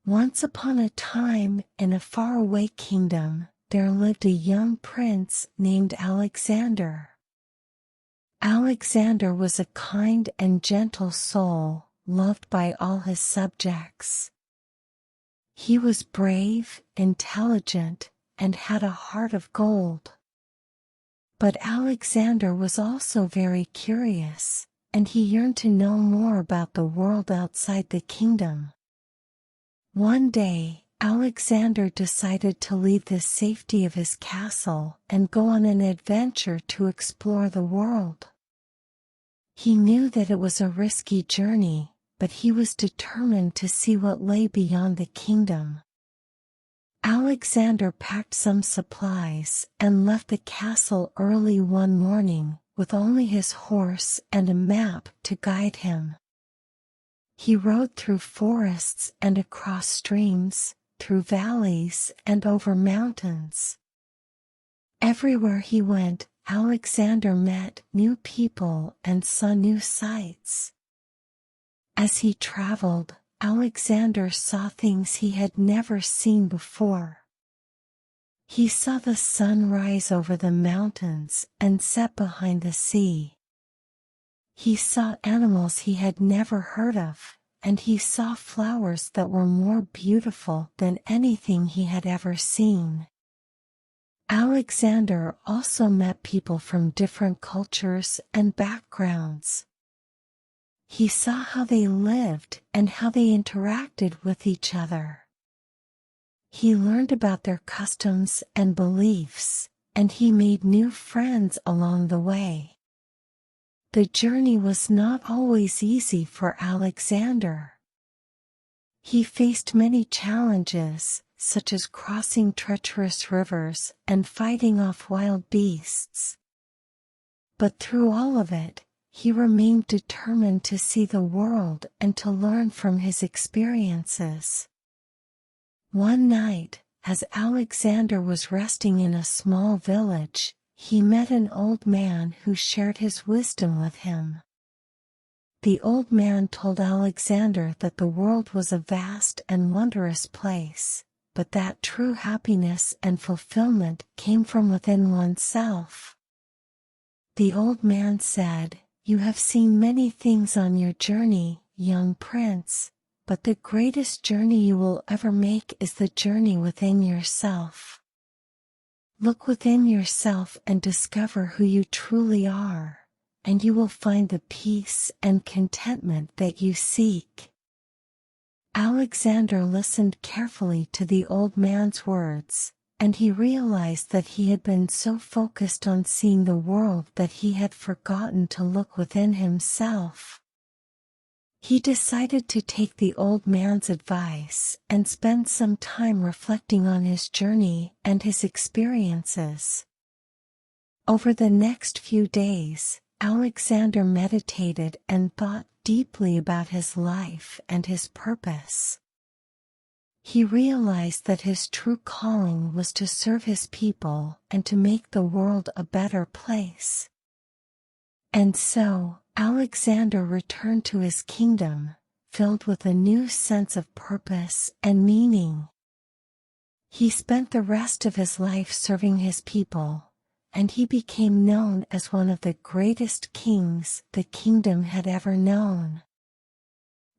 Once upon a time, in a faraway kingdom, there lived a young prince named Alexander. Alexander was a kind and gentle soul, loved by all his subjects. He was brave, intelligent, and had a heart of gold. But Alexander was also very curious, and he yearned to know more about the world outside the kingdom. One day, Alexander decided to leave the safety of his castle and go on an adventure to explore the world. He knew that it was a risky journey, but he was determined to see what lay beyond the kingdom. Alexander packed some supplies and left the castle early one morning, with only his horse and a map to guide him. He rode through forests and across streams, through valleys and over mountains. Everywhere he went, Alexander met new people and saw new sights. As he traveled, Alexander saw things he had never seen before. He saw the sun rise over the mountains and set behind the sea. He saw animals he had never heard of, and he saw flowers that were more beautiful than anything he had ever seen. Alexander also met people from different cultures and backgrounds. He saw how they lived and how they interacted with each other. He learned about their customs and beliefs, and he made new friends along the way. The journey was not always easy for Alexander. He faced many challenges, such as crossing treacherous rivers and fighting off wild beasts. But through all of it, he remained determined to see the world and to learn from his experiences. One night, as Alexander was resting in a small village, he met an old man who shared his wisdom with him. The old man told Alexander that the world was a vast and wondrous place, but that true happiness and fulfillment came from within oneself. The old man said, "You have seen many things on your journey, young prince, but the greatest journey you will ever make is the journey within yourself. Look within yourself and discover who you truly are, and you will find the peace and contentment that you seek." Alexander listened carefully to the old man's words, and he realized that he had been so focused on seeing the world that he had forgotten to look within himself. He decided to take the old man's advice and spend some time reflecting on his journey and his experiences. Over the next few days, Alexander meditated and thought deeply about his life and his purpose. He realized that his true calling was to serve his people and to make the world a better place. And so, Alexander returned to his kingdom, filled with a new sense of purpose and meaning. He spent the rest of his life serving his people, and he became known as one of the greatest kings the kingdom had ever known.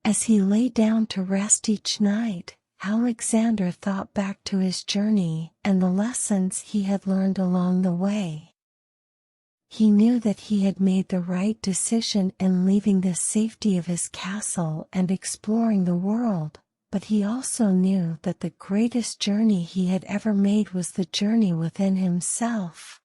As he lay down to rest each night, Alexander thought back to his journey and the lessons he had learned along the way. He knew that he had made the right decision in leaving the safety of his castle and exploring the world, but he also knew that the greatest journey he had ever made was the journey within himself.